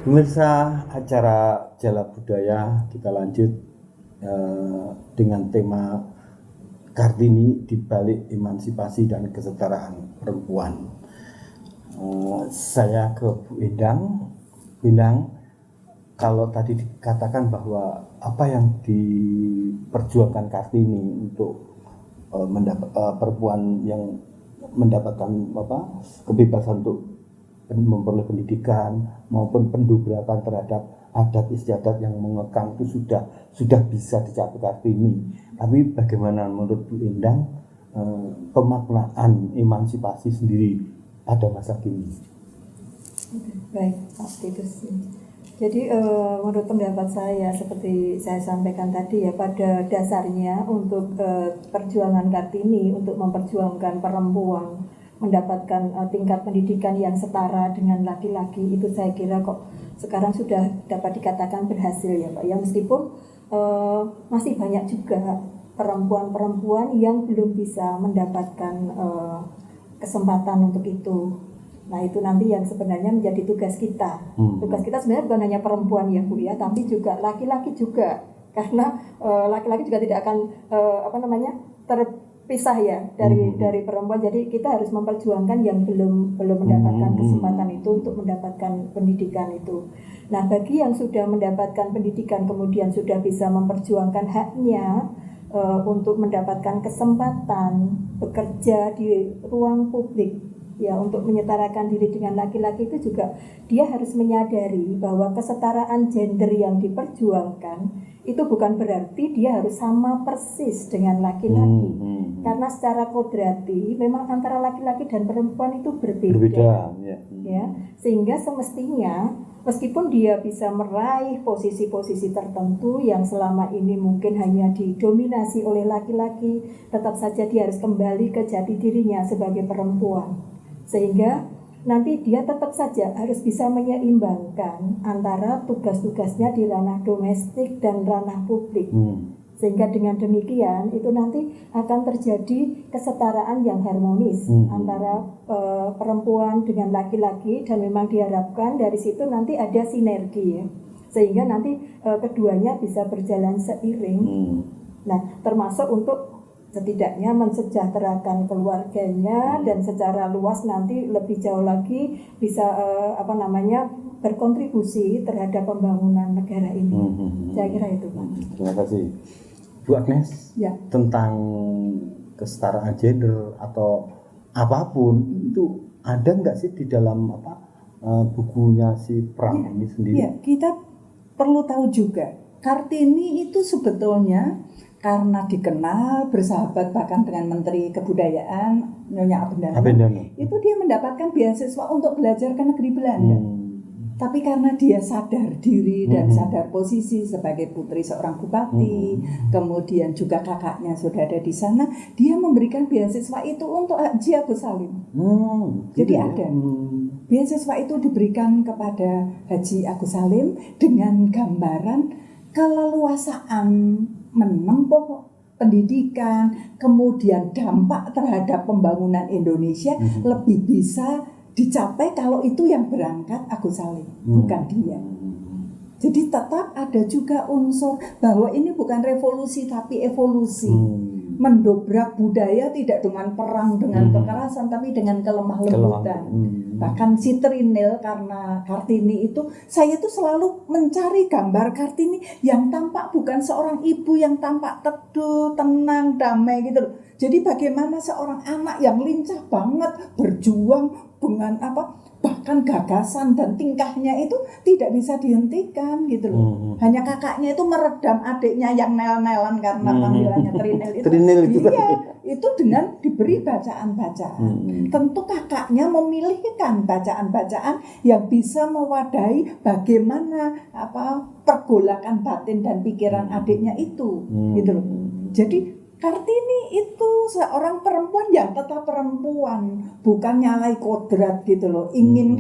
Pemirsa acara Jala Budaya, kita lanjut dengan tema Kartini di balik emansipasi dan kesetaraan perempuan. Saya ke Bu Endang. Bu Endang, kalau tadi dikatakan bahwa apa yang diperjuangkan Kartini untuk perempuan yang mendapatkan kebebasan untuk memperoleh pendidikan maupun pendobrakan terhadap adat istiadat yang mengekang itu sudah bisa dicapai Kartini. Tapi bagaimana menurut Bu Endang pemaknaan emansipasi sendiri pada masa kini? Baik, Pak Titus. Jadi menurut pendapat saya seperti saya sampaikan tadi ya, pada dasarnya untuk perjuangan Kartini untuk memperjuangkan perempuan mendapatkan tingkat pendidikan yang setara dengan laki-laki, itu saya kira kok sekarang sudah dapat dikatakan berhasil ya Pak. Ya meskipun masih banyak juga perempuan-perempuan yang belum bisa mendapatkan kesempatan untuk itu. Nah itu nanti yang sebenarnya menjadi tugas kita. Tugas kita sebenarnya bukan hanya perempuan ya Bu ya, tapi juga laki-laki juga. Karena laki-laki juga tidak akan terpisah ya dari perempuan. Jadi kita harus memperjuangkan yang belum mendapatkan kesempatan itu untuk mendapatkan pendidikan itu. Nah bagi yang sudah mendapatkan pendidikan kemudian sudah bisa memperjuangkan haknya untuk mendapatkan kesempatan bekerja di ruang publik, ya untuk menyetarakan diri dengan laki-laki, itu juga dia harus menyadari bahwa kesetaraan gender yang diperjuangkan itu bukan berarti dia harus sama persis dengan laki-laki. Karena secara kodrati memang antara laki-laki dan perempuan itu berbeda. Ya, sehingga semestinya meskipun dia bisa meraih posisi-posisi tertentu yang selama ini mungkin hanya didominasi oleh laki-laki, tetap saja dia harus kembali ke jati dirinya sebagai perempuan. Sehingga nanti dia tetap saja harus bisa menyeimbangkan antara tugas-tugasnya di ranah domestik dan ranah publik. Sehingga dengan demikian itu nanti akan terjadi kesetaraan yang harmonis antara perempuan dengan laki-laki, dan memang diharapkan dari situ nanti ada sinergi ya. Sehingga nanti keduanya bisa berjalan seiring. Nah, termasuk untuk setidaknya mensejahterakan keluarganya dan secara luas nanti lebih jauh lagi bisa berkontribusi terhadap pembangunan negara ini. Saya kira itu Pak. Terima kasih Bu Agnes. Ya. Tentang kesetaraan gender atau apapun itu ada nggak sih di dalam bukunya si Pram ini sendiri? Ya, kita perlu tahu juga Kartini itu sebetulnya karena dikenal bersahabat bahkan dengan Menteri Kebudayaan Nyonya Abendano, itu dia mendapatkan beasiswa untuk belajar ke negeri Belanda. Tapi karena dia sadar diri dan sadar posisi sebagai putri seorang bupati, kemudian juga kakaknya sudah ada di sana, dia memberikan beasiswa itu untuk Haji Agus Salim. Jadi ada beasiswa itu diberikan kepada Haji Agus Salim dengan gambaran keleluasaan menempuh pendidikan, kemudian dampak terhadap pembangunan Indonesia lebih bisa dicapai kalau itu yang berangkat Agus Salim, bukan dia. Jadi tetap ada juga unsur bahwa ini bukan revolusi tapi evolusi. Mendobrak budaya tidak dengan perang, dengan kekerasan, tapi dengan kelemah lembutan. Bahkan si Trinil, karena Kartini itu, saya tuh selalu mencari gambar Kartini yang tampak bukan seorang ibu yang tampak teduh, tenang, damai gitu loh. Jadi bagaimana seorang anak yang lincah banget berjuang dengan bahkan gagasan dan tingkahnya itu tidak bisa dihentikan gitu loh. Hanya kakaknya itu meredam adiknya yang nel-nelan karena panggilannya Trinil itu. Iya, itu dengan diberi bacaan-bacaan. Tentu kakaknya memilihkan bacaan-bacaan yang bisa mewadahi bagaimana pergolakan batin dan pikiran adiknya itu gitu loh. Jadi Kartini itu seorang perempuan yang tetap perempuan, bukan nyalai kodrat gitu loh, ingin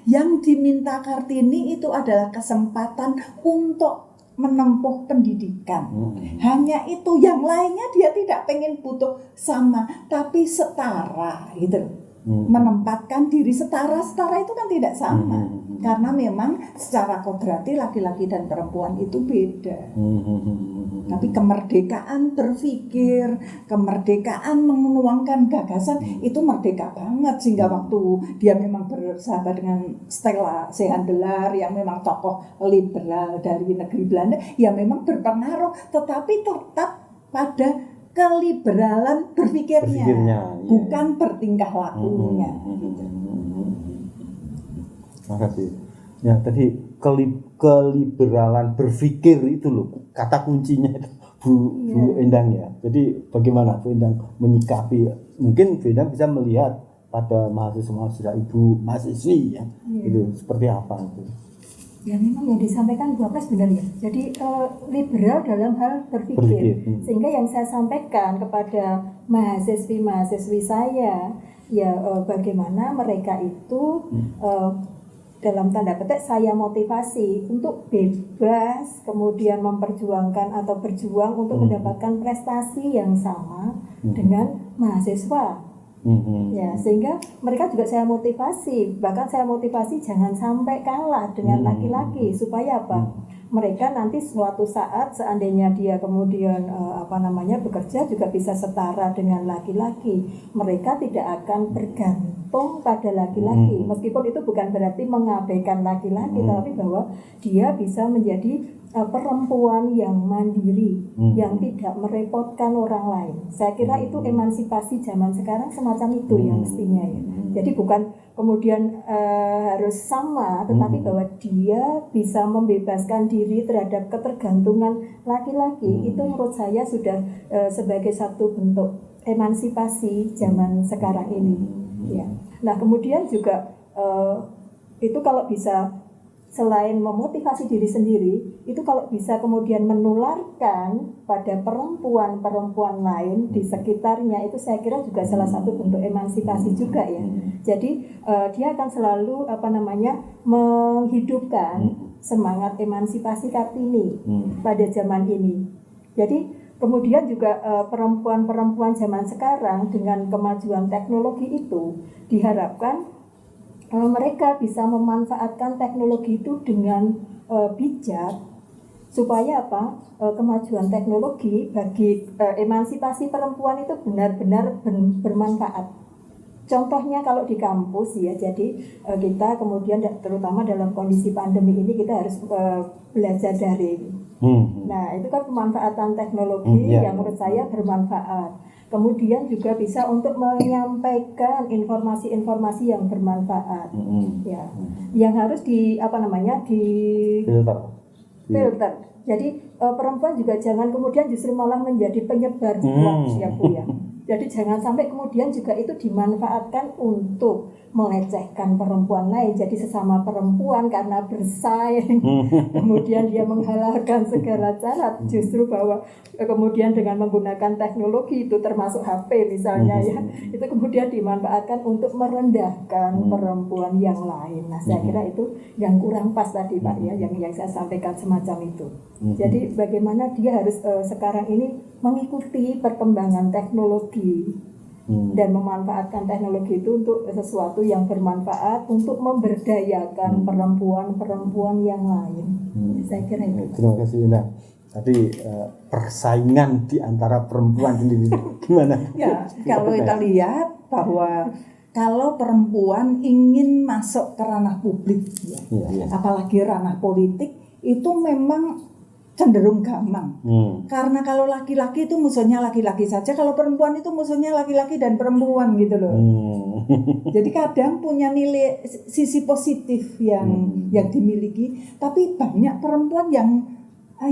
yang diminta Kartini itu adalah kesempatan untuk menempuh pendidikan. Hanya itu, yang lainnya dia tidak pengen butuh sama, tapi setara gitu loh. Menempatkan diri setara itu kan tidak sama. Karena memang secara kodrati laki-laki dan perempuan itu beda. Tapi kemerdekaan berpikir, kemerdekaan menuangkan gagasan itu merdeka banget, sehingga waktu dia memang bersahabat dengan Stella Sehandelar yang memang tokoh liberal dari negeri Belanda, ya memang berpengaruh, tetapi tetap pada keliberalan berpikirnya, bukan bertingkah lakunya. Terima kasih. Ya tadi keliberalan berpikir itu loh kata kuncinya itu Bu Endang ya. Jadi bagaimana Bu Endang menyikapi? Mungkin Bu Endang bisa melihat pada mahasiswa ibu mahasiswi ya, itu seperti apa itu? Ya memang yang disampaikan Bu Apres benar ya. Jadi liberal dalam hal berpikir. Sehingga yang saya sampaikan kepada mahasiswi saya ya bagaimana mereka itu dalam tanda petik saya motivasi untuk bebas, kemudian memperjuangkan atau berjuang untuk mendapatkan prestasi yang sama dengan mahasiswa. Ya, sehingga mereka juga saya motivasi, bahkan saya motivasi jangan sampai kalah dengan laki-laki, supaya apa? Mereka nanti suatu saat seandainya dia kemudian bekerja juga bisa setara dengan laki-laki. Mereka tidak akan bergantung pada laki-laki, meskipun itu bukan berarti mengabaikan laki-laki, tapi bahwa dia bisa menjadi perempuan yang mandiri, yang tidak merepotkan orang lain. Saya kira itu emansipasi zaman sekarang semacam itu yang mestinya ya. Jadi bukan kemudian harus sama, tetapi bahwa dia bisa membebaskan diri terhadap ketergantungan laki-laki. Itu menurut saya sudah sebagai satu bentuk emansipasi zaman sekarang ini. Ya. Nah kemudian juga itu kalau bisa selain memotivasi diri sendiri, itu kalau bisa kemudian menularkan pada perempuan-perempuan lain di sekitarnya, itu saya kira juga salah satu bentuk emansipasi juga ya. Jadi dia akan selalu menghidupkan semangat emansipasi Kartini pada zaman ini. Jadi kemudian juga perempuan-perempuan zaman sekarang dengan kemajuan teknologi itu diharapkan mereka bisa memanfaatkan teknologi itu dengan bijak, supaya apa? Kemajuan teknologi bagi emansipasi perempuan itu benar-benar bermanfaat. Contohnya kalau di kampus ya, jadi kita kemudian terutama dalam kondisi pandemi ini kita harus belajar daring. Nah itu kan pemanfaatan teknologi yang menurut saya bermanfaat. Kemudian juga bisa untuk menyampaikan informasi-informasi yang bermanfaat, ya, yang harus filter. Jadi perempuan juga jangan kemudian justru malah menjadi penyebar hoax ya Bu ya. Jadi jangan sampai kemudian juga itu dimanfaatkan untuk melecehkan perempuan lain. Jadi sesama perempuan karena bersaing, kemudian dia menghalalkan segala cara. Justru bahwa kemudian dengan menggunakan teknologi itu termasuk HP misalnya ya, itu kemudian dimanfaatkan untuk merendahkan perempuan yang lain. Nah saya kira itu yang kurang pas tadi Pak ya, yang saya sampaikan semacam itu. Jadi bagaimana dia harus sekarang ini mengikuti perkembangan teknologi dan memanfaatkan teknologi itu untuk sesuatu yang bermanfaat untuk memberdayakan perempuan-perempuan yang lain. Saya kira itu. Terima kasih Indah. Tadi persaingan di antara perempuan sendiri gimana? Ya, kalau kita lihat bahwa kalau perempuan ingin masuk ke ranah publik, apalagi ranah politik, itu memang cenderung gampang. Karena kalau laki-laki itu musuhnya laki-laki saja, kalau perempuan itu musuhnya laki-laki dan perempuan gitu loh. Jadi kadang punya nilai sisi positif yang dimiliki, tapi banyak perempuan yang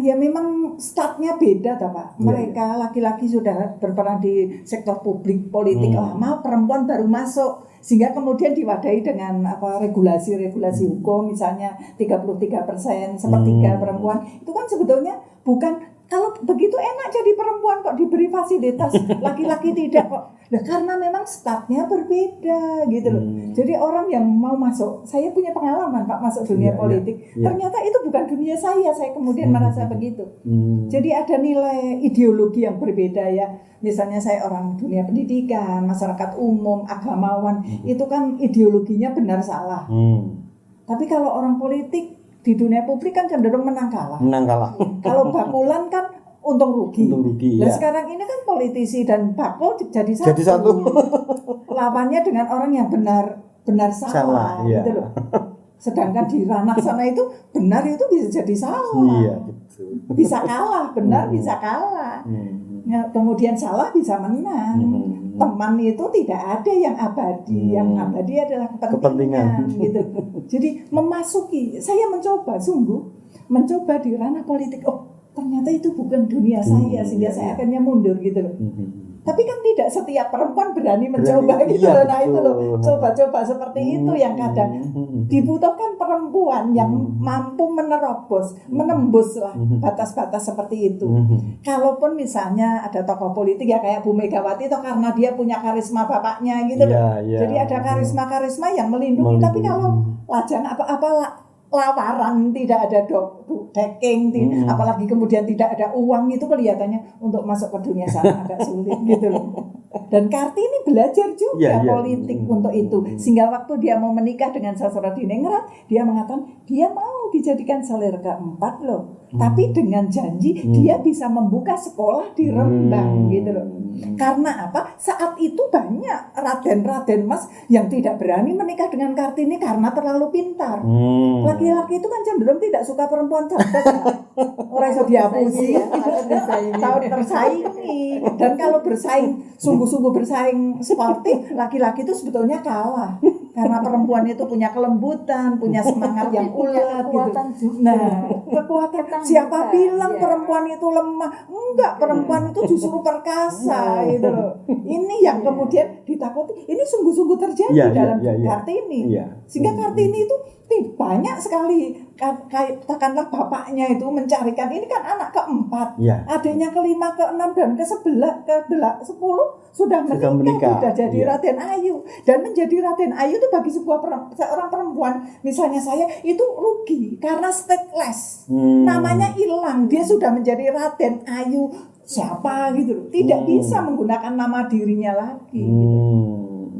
ya memang startnya beda Pak. Mereka laki-laki sudah berperan di sektor publik politik lama, perempuan baru masuk. Sehingga kemudian diwadahi dengan regulasi-regulasi hukum, misalnya 33% sepertiga perempuan. Itu kan sebetulnya bukan, kalau begitu enak jadi perempuan kok diberi fasilitas, laki-laki tidak kok. Nah, karena memang startnya berbeda gitu loh. Jadi orang yang mau masuk, saya punya pengalaman Pak masuk dunia politik. Ternyata itu bukan dunia saya kemudian merasa begitu. Jadi ada nilai ideologi yang berbeda ya. Misalnya saya orang dunia pendidikan, masyarakat umum, agamawan, itu kan ideologinya benar salah. Tapi kalau orang politik di dunia publik kan cenderung menang kalah. Menang kalah. Kalau bakulan kan untung rugi. Untung rugi, Nah ya. sekarang ini kan politisi dan bakul jadi satu. Jadi satu. Lawannya dengan orang yang benar salah, Salah, iya. gitu loh. Sedangkan di ranah sana itu benar itu bisa jadi salah. Iya, betul. Bisa kalah, benar bisa kalah. Ya, kemudian salah bisa menang. Teman itu tidak ada yang abadi, yang abadi adalah kepentingan. Gitu. Jadi memasuki, saya mencoba di ranah politik. Oh, ternyata itu bukan dunia saya, sehingga saya akhirnya mundur gitu loh. Tapi kan tidak setiap perempuan berani mencoba gitu loh. Nah itu loh, coba-coba seperti itu yang kadang dibutuhkan perempuan yang mampu menembus lah batas-batas seperti itu. Kalaupun misalnya ada tokoh politik ya kayak Bu Megawati itu karena dia punya karisma bapaknya gitu loh. Jadi ada karisma yang melindungi. Tapi kalau lajang apa-apa lawaran, tidak ada backing, apalagi kemudian tidak ada uang, itu kelihatannya untuk masuk ke dunia sana agak sulit gitu loh. Dan Kartini belajar juga politik untuk itu, sehingga waktu dia mau menikah dengan Sosrodiningrat, dia mengatakan dia mau dijadikan selir keempat loh, tapi dengan janji dia bisa membuka sekolah di Rembang gitu loh. Karena apa? Saat itu banyak raden-raden mas yang tidak berani menikah dengan Kartini karena terlalu pintar. Laki-laki itu kan cenderung tidak suka perempuan cerdas. Orang iso diapusi, tahu tersaingi. Dan kalau bersaing, sungguh-sungguh bersaing sportif, laki-laki itu sebetulnya kalah. Karena perempuan itu punya kelembutan, punya semangat yang ulet gitu. Nah, kekuatan. Siapa bilang perempuan itu lemah? Enggak, perempuan itu justru perkasa gitu loh. Ini yang kemudian ditakuti. Ini sungguh-sungguh terjadi dalam Kartini. Sehingga Kartini itu banyak sekali, katakanlah bapaknya itu mencarikan, ini kan anak keempat, adanya kelima, keenam, dan ke-11 sudah menikah, sudah jadi Raden Ayu. Dan menjadi Raden Ayu itu bagi seorang perempuan, misalnya saya, itu rugi karena stateless, namanya hilang, dia sudah menjadi Raden Ayu siapa gitu loh, tidak bisa menggunakan nama dirinya lagi gitu.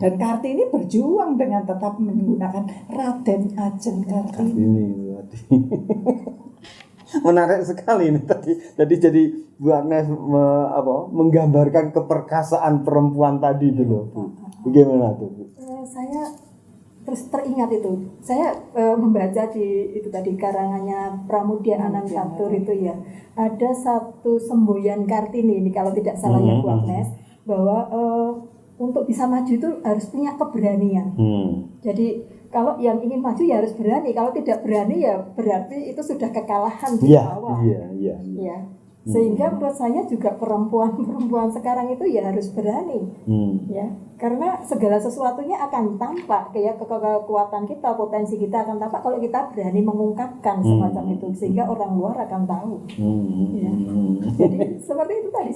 Dan Kartini berjuang dengan tetap menggunakan Raden Ajeng Kartini. Menarik sekali ini tadi jadi Bu Agnes menggambarkan keperkasaan perempuan tadi itu loh. Bagaimana tuh Bu? Saya terus teringat itu. Saya membaca di itu tadi karangannya Pramudia Anantatur itu ya. Ada satu semboyan Kartini ini kalau tidak salah ya Bu Agnes, bahwa untuk bisa maju itu harus punya keberanian. Jadi kalau yang ingin maju ya harus berani. Kalau tidak berani ya berarti itu sudah kekalahan di awal. Ya. Sehingga menurut saya juga perempuan sekarang itu ya harus berani. Ya. Karena segala sesuatunya akan tampak, kayak kekuatan kita, potensi kita akan tampak kalau kita berani mengungkapkan semacam itu, sehingga orang luar akan tahu. Ya. Jadi seperti itu tadi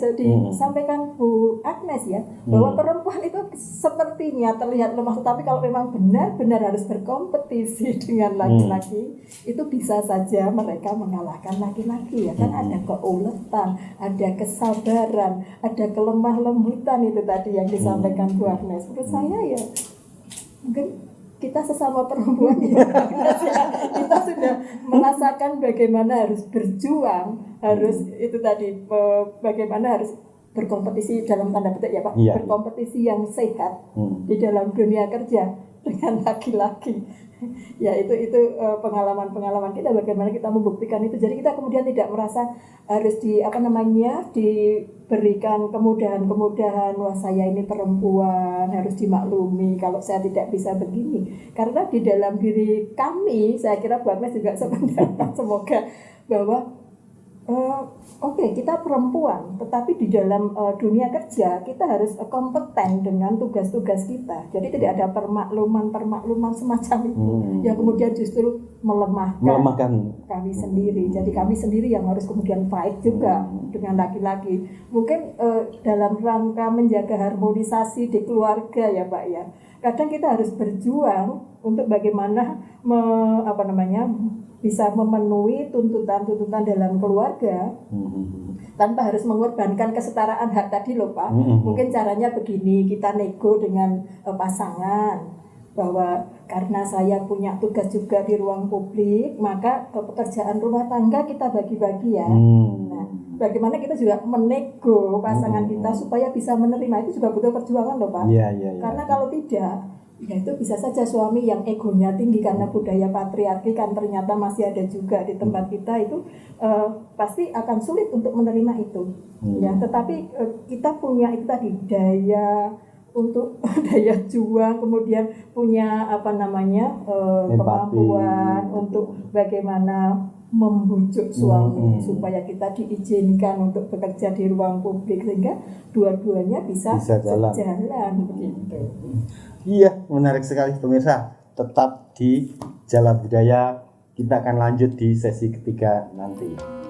disampaikan Bu Agnes ya, bahwa perempuan itu sepertinya terlihat lemah, tapi kalau memang benar-benar harus berkompetisi dengan laki-laki, itu bisa saja mereka mengalahkan laki-laki ya kan. Ada keuletan, ada kesabaran, ada kelemah lembutan itu tadi yang disampaikan Bu Agnes. Menurut saya ya mungkin kita sesama perempuan ya, kita sudah merasakan bagaimana harus berjuang, harus itu tadi bagaimana harus berkompetisi dalam tanda petik ya Pak, berkompetisi yang sehat di dalam dunia kerja dengan laki-laki. Ya itu pengalaman kita, bagaimana kita membuktikan itu. Jadi kita kemudian tidak merasa harus diberikan kemudahan, wah saya ini perempuan harus dimaklumi kalau saya tidak bisa begini. Karena di dalam diri kami, saya kira Bu Agnes juga sependapat semoga, bahwa Oke, kita perempuan, tetapi di dalam dunia kerja kita harus kompeten dengan tugas-tugas kita. Jadi tidak ada permakluman semacam itu yang kemudian justru melemahkan kami sendiri. Jadi kami sendiri yang harus kemudian fight juga dengan laki-laki. Mungkin dalam rangka menjaga harmonisasi di keluarga ya Pak ya. Kadang kita harus berjuang untuk bagaimana bisa memenuhi tuntutan-tuntutan dalam keluarga tanpa harus mengorbankan kesetaraan hak tadi loh Pak. Mungkin caranya begini, kita nego dengan pasangan. bahwa karena saya punya tugas juga di ruang publik, maka pekerjaan rumah tangga kita bagi-bagi ya. Nah, bagaimana kita juga menego pasangan kita supaya bisa menerima, itu juga butuh perjuangan loh Pak. Iya. Karena kalau tidak, ya itu bisa saja suami yang egonya tinggi karena budaya patriarki kan ternyata masih ada juga di tempat kita itu, pasti akan sulit untuk menerima itu. Ya, tetapi kita punya itu tadi daya untuk daya juang, kemudian punya kemampuan untuk bagaimana membujuk suami supaya kita diizinkan untuk bekerja di ruang publik sehingga dua-duanya bisa jalan begitu. Iya, menarik sekali pemirsa. Tetap di Jala Budaya. Kita akan lanjut di sesi ketiga nanti.